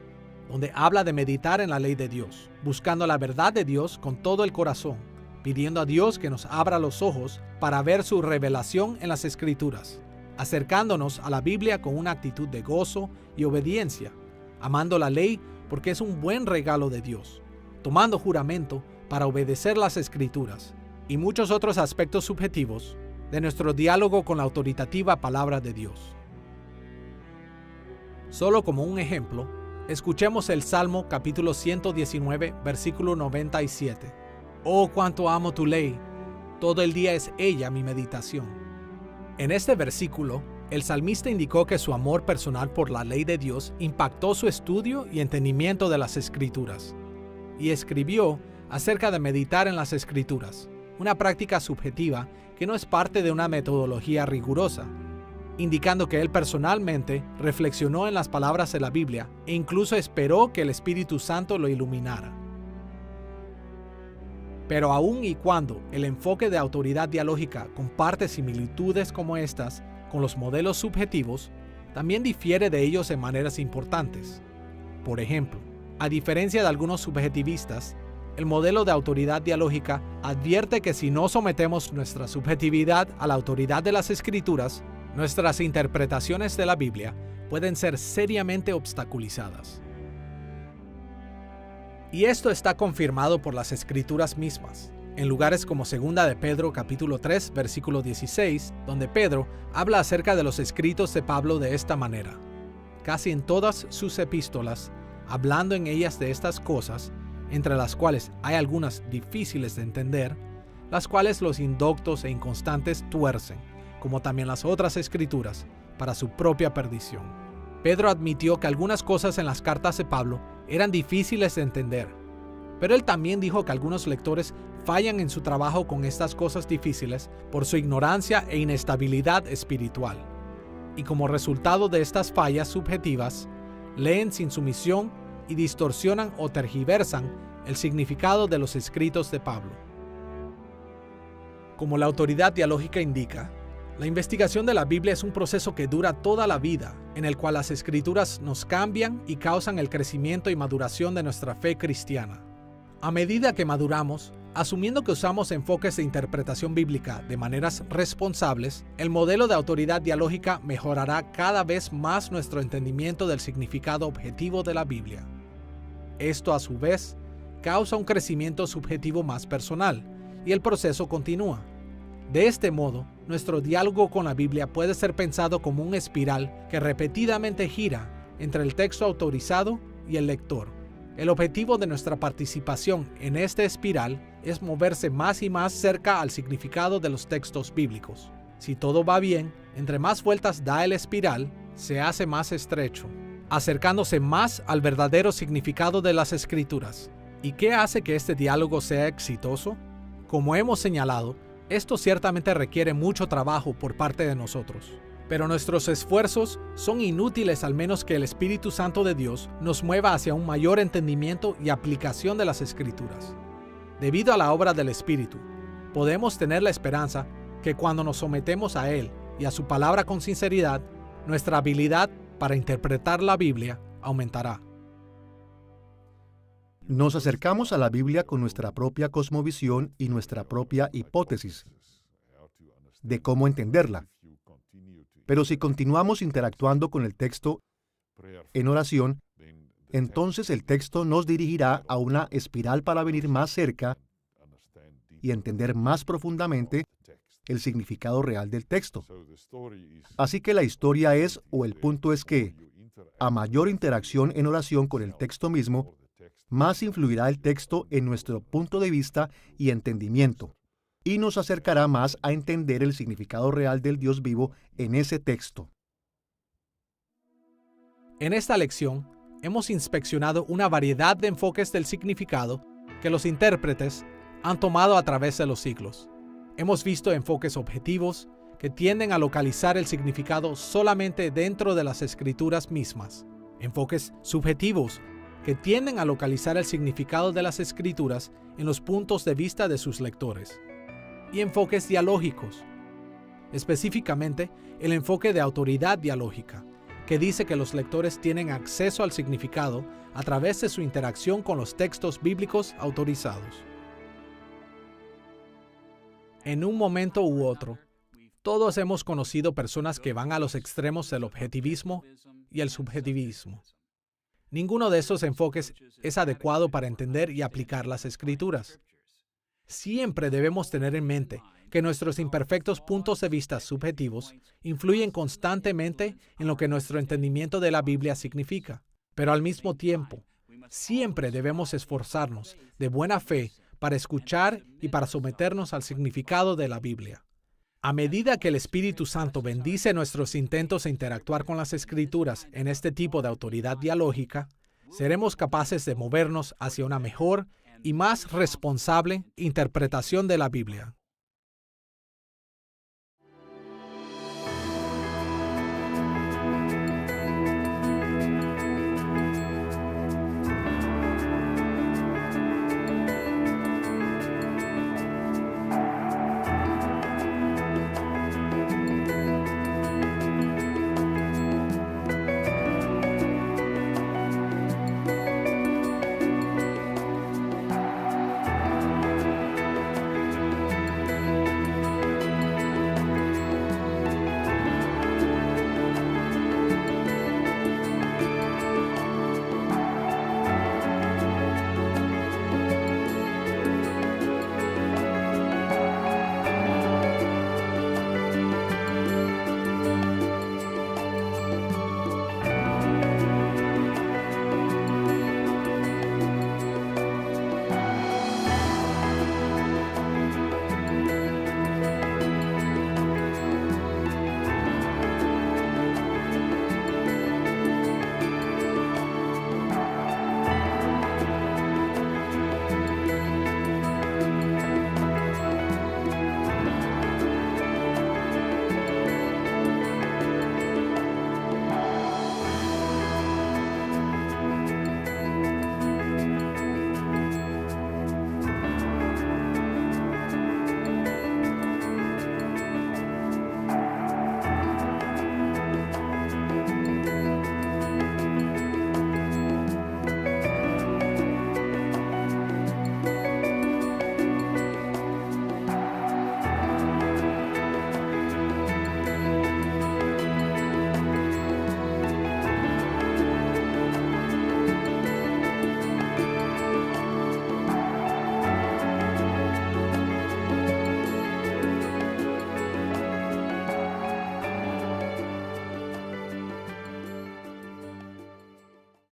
donde habla de meditar en la ley de Dios, buscando la verdad de Dios con todo el corazón, pidiendo a Dios que nos abra los ojos para ver su revelación en las Escrituras, acercándonos a la Biblia con una actitud de gozo y obediencia, amando la ley porque es un buen regalo de Dios, tomando juramento para obedecer las Escrituras y muchos otros aspectos subjetivos de nuestro diálogo con la autoritativa palabra de Dios. Solo como un ejemplo, escuchemos el Salmo capítulo 119, versículo 97. Oh, cuánto amo tu ley, todo el día es ella mi meditación. En este versículo, el salmista indicó que su amor personal por la ley de Dios impactó su estudio y entendimiento de las Escrituras, y escribió acerca de meditar en las Escrituras. una práctica subjetiva que no es parte de una metodología rigurosa, indicando que él personalmente reflexionó en las palabras de la Biblia e incluso esperó que el Espíritu Santo lo iluminara. Pero aun y cuando el enfoque de autoridad dialógica comparte similitudes como estas con los modelos subjetivos, también difiere de ellos en maneras importantes. Por ejemplo, a diferencia de algunos subjetivistas, el modelo de autoridad dialógica advierte que si no sometemos nuestra subjetividad a la autoridad de las Escrituras, nuestras interpretaciones de la Biblia pueden ser seriamente obstaculizadas. Y esto está confirmado por las Escrituras mismas, en lugares como 2 de Pedro capítulo 3, versículo 16, donde Pedro habla acerca de los escritos de Pablo de esta manera. Casi en todas sus epístolas, hablando en ellas de estas cosas, entre las cuales hay algunas difíciles de entender, las cuales los indoctos e inconstantes tuercen, como también las otras escrituras, para su propia perdición. Pedro admitió que algunas cosas en las cartas de Pablo eran difíciles de entender, pero él también dijo que algunos lectores fallan en su trabajo con estas cosas difíciles por su ignorancia e inestabilidad espiritual. Y como resultado de estas fallas subjetivas, leen sin sumisión y distorsionan o tergiversan el significado de los escritos de Pablo. Como la autoridad dialógica indica, la investigación de la Biblia es un proceso que dura toda la vida, en el cual las Escrituras nos cambian y causan el crecimiento y maduración de nuestra fe cristiana. A medida que maduramos, asumiendo que usamos enfoques de interpretación bíblica de maneras responsables, el modelo de autoridad dialógica mejorará cada vez más nuestro entendimiento del significado objetivo de la Biblia. Esto, a su vez, causa un crecimiento subjetivo más personal, y el proceso continúa. De este modo, nuestro diálogo con la Biblia puede ser pensado como un espiral que repetidamente gira entre el texto autorizado y el lector. El objetivo de nuestra participación en esta espiral es moverse más y más cerca al significado de los textos bíblicos. Si todo va bien, entre más vueltas da el espiral, se hace más estrecho, acercándose más al verdadero significado de las Escrituras. ¿Y qué hace que este diálogo sea exitoso? Como hemos señalado, esto ciertamente requiere mucho trabajo por parte de nosotros, pero nuestros esfuerzos son inútiles al menos que el Espíritu Santo de Dios nos mueva hacia un mayor entendimiento y aplicación de las Escrituras. Debido a la obra del Espíritu, podemos tener la esperanza que cuando nos sometemos a Él y a su palabra con sinceridad, nuestra habilidad para interpretar la Biblia aumentará. Nos acercamos a la Biblia con nuestra propia cosmovisión y nuestra propia hipótesis de cómo entenderla. Pero si continuamos interactuando con el texto en oración, entonces el texto nos dirigirá a una espiral para venir más cerca y entender más profundamente el significado real del texto. Así que la historia es, o el punto es que, a mayor interacción en oración con el texto mismo, más influirá el texto en nuestro punto de vista y entendimiento, y nos acercará más a entender el significado real del Dios vivo en ese texto. En esta lección, hemos inspeccionado una variedad de enfoques del significado que los intérpretes han tomado a través de los siglos. Hemos visto enfoques objetivos que tienden a localizar el significado solamente dentro de las Escrituras mismas, enfoques subjetivos que tienden a localizar el significado de las Escrituras en los puntos de vista de sus lectores, y enfoques dialógicos, específicamente el enfoque de autoridad dialógica, que dice que los lectores tienen acceso al significado a través de su interacción con los textos bíblicos autorizados. En un momento u otro, todos hemos conocido personas que van a los extremos del objetivismo y el subjetivismo. Ninguno de estos enfoques es adecuado para entender y aplicar las Escrituras. Siempre debemos tener en mente que nuestros imperfectos puntos de vista subjetivos influyen constantemente en lo que nuestro entendimiento de la Biblia significa. Pero al mismo tiempo, siempre debemos esforzarnos de buena fe para escuchar y para someternos al significado de la Biblia. A medida que el Espíritu Santo bendice nuestros intentos de interactuar con las Escrituras en este tipo de autoridad dialógica, seremos capaces de movernos hacia una mejor y más responsable interpretación de la Biblia.